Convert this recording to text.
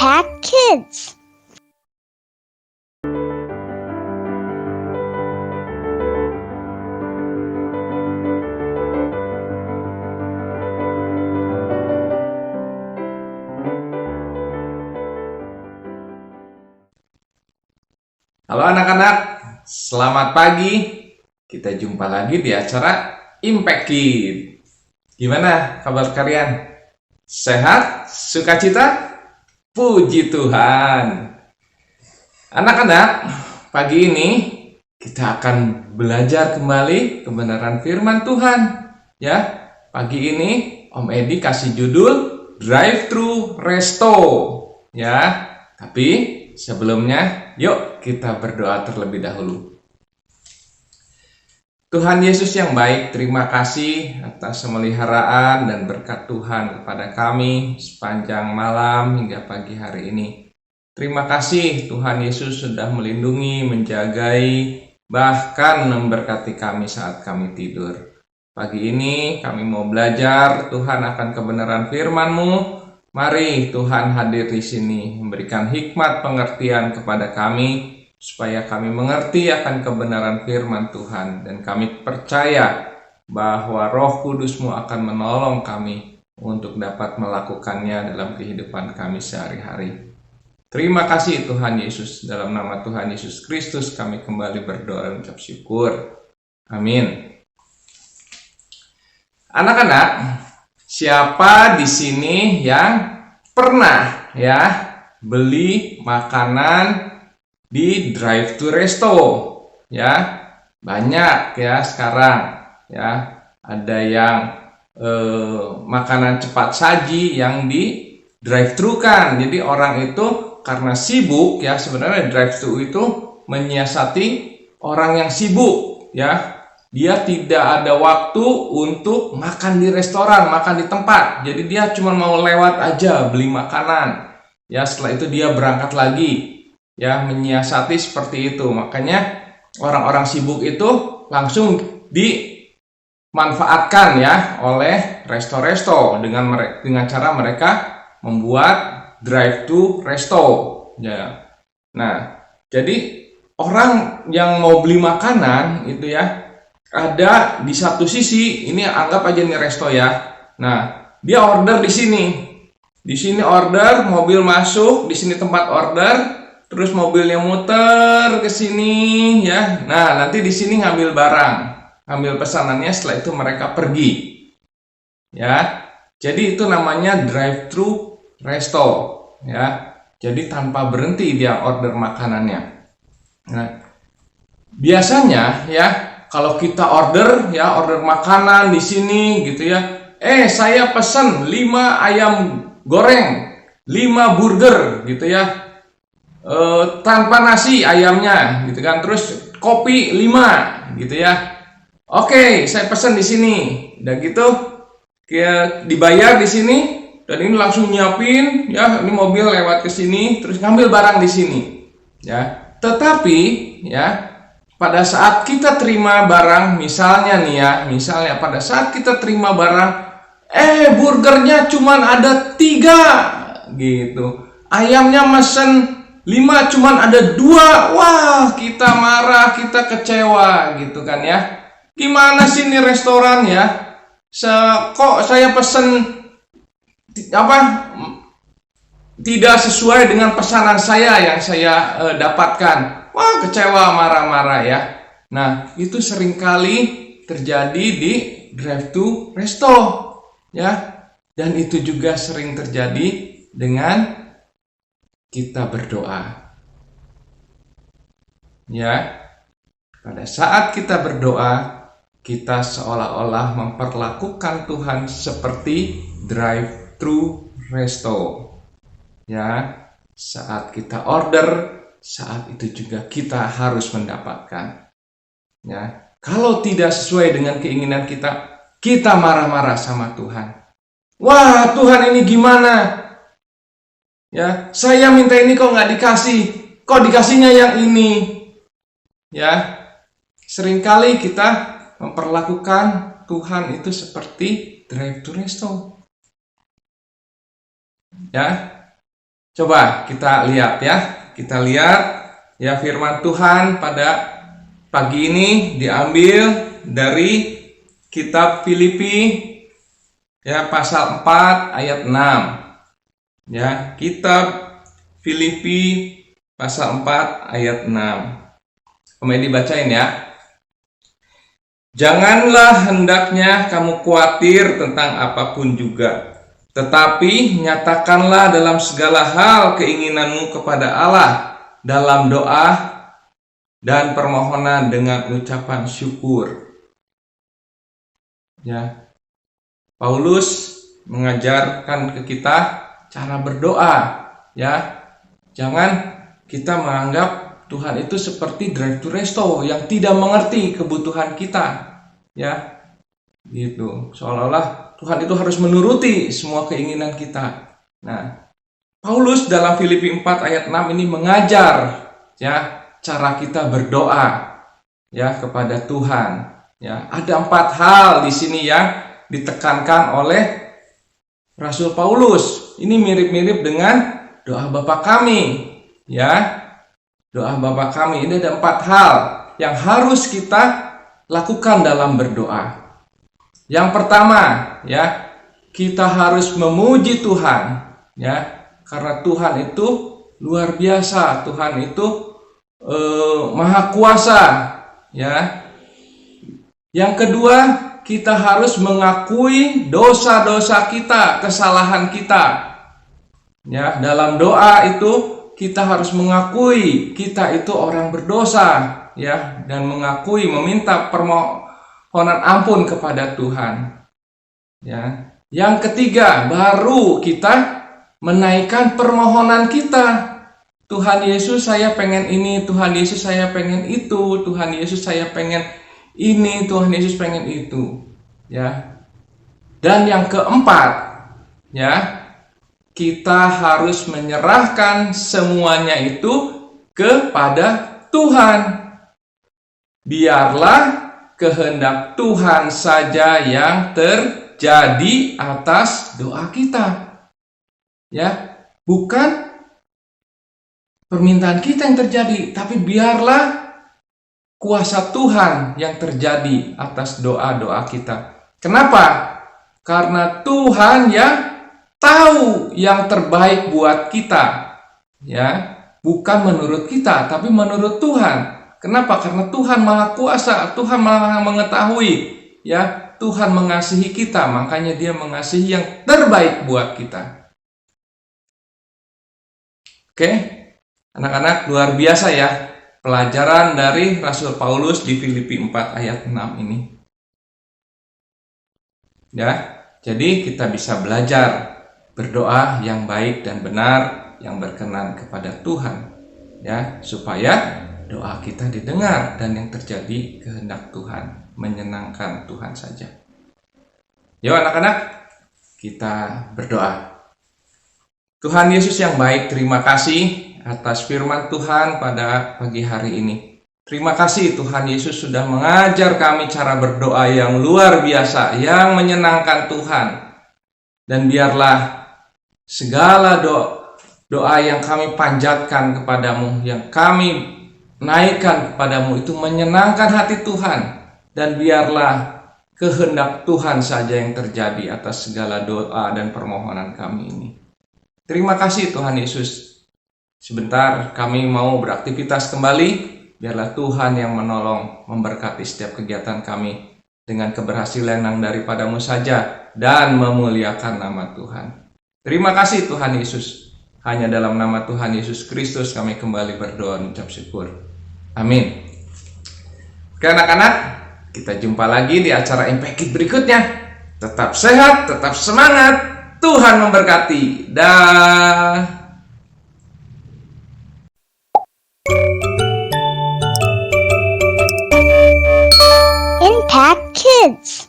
Cat Kids. Halo anak-anak, selamat pagi. Kita jumpa lagi di acara Impact Kid. Gimana kabar kalian? Sehat? Sukacita? Puji Tuhan. Anak-anak, pagi ini kita akan belajar kembali kebenaran firman Tuhan. Ya, pagi ini Om Edi kasih judul Drive Thru Resto. Ya, tapi sebelumnya, yuk kita berdoa terlebih dahulu. Tuhan Yesus yang baik, terima kasih atas pemeliharaan dan berkat Tuhan kepada kami sepanjang malam hingga pagi hari ini. Terima kasih Tuhan Yesus sudah melindungi, menjagai, bahkan memberkati kami saat kami tidur. Pagi ini kami mau belajar Tuhan akan kebenaran firman-Mu. Mari Tuhan hadir di sini, memberikan hikmat pengertian kepada kami, supaya kami mengerti akan kebenaran firman Tuhan. Dan kami percaya bahwa Roh Kudus-Mu akan menolong kami untuk dapat melakukannya dalam kehidupan kami sehari-hari. Terima kasih Tuhan Yesus, dalam nama Tuhan Yesus Kristus kami kembali berdoa dan ucap syukur. Amin. Anak-anak, siapa di sini yang pernah ya beli makanan di drive to resto? Ya, banyak ya sekarang ya. Ada yang makanan cepat saji yang di drive thru kan. Jadi orang itu karena sibuk ya, sebenarnya drive thru itu menyiasati orang yang sibuk ya. Dia tidak ada waktu untuk makan di restoran, makan di tempat. Jadi dia cuma mau lewat aja beli makanan. Ya, setelah itu dia berangkat lagi. Ya, menyiasati seperti itu. Makanya orang-orang sibuk itu langsung dimanfaatkan ya oleh resto-resto dengan cara mereka membuat drive to resto. Ya. Nah, jadi orang yang mau beli makanan itu ya, ada di satu sisi, ini anggap aja nih resto ya. Nah, dia order di sini. Di sini order, mobil masuk, di sini tempat order, terus mobilnya muter ke sini ya. Nah, nanti di sini ngambil barang, ngambil pesanannya, setelah itu mereka pergi. Ya. Jadi itu namanya drive thru resto ya. Jadi tanpa berhenti dia order makanannya. Nah, biasanya ya, kalau kita order makanan di sini gitu ya. Saya pesan 5 ayam goreng, 5 burger gitu ya. Tanpa nasi ayamnya gitu kan. Terus kopi 5 gitu ya. Oke, saya pesan di sini. Udah gitu dibayar di sini dan ini langsung nyiapin ya, ini mobil lewat ke sini terus ngambil barang di sini. Ya. Tetapi ya, pada saat kita terima barang, misalnya pada saat kita terima barang, burgernya cuman ada 3 gitu. Ayamnya mesen 5 cuman ada 2. Wah, kita marah, kita kecewa gitu kan ya. Gimana sih ini restoran ya? Kok saya pesen tidak sesuai dengan pesanan saya yang saya dapatkan. Wah, kecewa, marah-marah ya. Nah, itu seringkali terjadi di drive to resto ya. Dan itu juga sering terjadi dengan kita berdoa. Ya. Pada saat kita berdoa, kita seolah-olah memperlakukan Tuhan seperti drive thru resto. Ya. Saat kita order, saat itu juga kita harus mendapatkan. Ya, kalau tidak sesuai dengan keinginan kita, kita marah-marah sama Tuhan. Wah, Tuhan ini gimana? Ya, saya minta ini kok nggak dikasih. Kok dikasihnya yang ini? Ya, seringkali kita memperlakukan Tuhan itu seperti drive to resto. Ya. Coba kita lihat ya. Kita lihat ya, firman Tuhan pada pagi ini diambil dari kitab Filipi ya, pasal 4 ayat 6. Ya, kitab Filipi pasal 4 ayat 6. Kembali dibacain ya. Janganlah hendaknya kamu khawatir tentang apapun juga, tetapi nyatakanlah dalam segala hal keinginanmu kepada Allah dalam doa dan permohonan dengan ucapan syukur. Ya, Paulus mengajarkan ke kita cara berdoa. Ya, jangan kita menganggap Tuhan itu seperti drive to resto yang tidak mengerti kebutuhan kita, ya, gitu. Seolah-olah Tuhan itu harus menuruti semua keinginan kita. Nah, Paulus dalam Filipi 4 ayat 6 ini mengajar ya cara kita berdoa ya kepada Tuhan. Ya, ada 4 hal di sini yang ditekankan oleh Rasul Paulus. Ini mirip-mirip dengan doa Bapa kami, ya. Doa Bapa kami ini ada 4 hal yang harus kita lakukan dalam berdoa. Yang pertama, ya, kita harus memuji Tuhan, ya, karena Tuhan itu luar biasa, Tuhan itu maha kuasa, ya. Yang kedua, kita harus mengakui dosa-dosa kita, kesalahan kita. Ya, dalam doa itu kita harus mengakui kita itu orang berdosa, ya, dan mengakui, meminta permohonan ampun kepada Tuhan. Ya. Yang ketiga, baru kita menaikkan permohonan kita. Tuhan Yesus, saya pengen ini, Tuhan Yesus, saya pengen itu, Tuhan Yesus, saya pengen ini, Tuhan Yesus pengen itu. Ya. Dan yang keempat, ya, kita harus menyerahkan semuanya itu kepada Tuhan. Biarlah kehendak Tuhan saja yang terjadi atas doa kita. Ya, bukan permintaan kita yang terjadi, tapi biarlah kuasa Tuhan yang terjadi atas doa-doa kita. Kenapa? Karena Tuhan yang tahu yang terbaik buat kita, ya, bukan menurut kita, tapi menurut Tuhan. Kenapa? Karena Tuhan maha kuasa, Tuhan maha mengetahui, ya, Tuhan mengasihi kita, makanya Dia mengasihi yang terbaik buat kita. Oke, anak-anak, luar biasa ya pelajaran dari Rasul Paulus di Filipi 4 ayat 6 ini. Ya, jadi kita bisa belajar berdoa yang baik dan benar, yang berkenan kepada Tuhan, ya, supaya doa kita didengar dan yang terjadi kehendak Tuhan, menyenangkan Tuhan saja. Yuk anak-anak, kita berdoa. Tuhan Yesus yang baik, terima kasih atas firman Tuhan pada pagi hari ini. Terima kasih Tuhan Yesus sudah mengajar kami cara berdoa yang luar biasa, yang menyenangkan Tuhan. Dan biarlah segala doa yang kami panjatkan kepadamu, yang kami naikkan kepadamu itu menyenangkan hati Tuhan. Dan biarlah kehendak Tuhan saja yang terjadi atas segala doa dan permohonan kami ini. Terima kasih Tuhan Yesus. Sebentar kami mau beraktivitas kembali. Biarlah Tuhan yang menolong, memberkati setiap kegiatan kami dengan keberhasilan yang daripadamu saja dan memuliakan nama Tuhan. Terima kasih Tuhan Yesus. Hanya dalam nama Tuhan Yesus Kristus kami kembali berdoa dan ucap syukur. Amin. Oke anak-anak, kita jumpa lagi di acara Impact Kids berikutnya. Tetap sehat, tetap semangat. Tuhan memberkati. Dah. Impact Kids.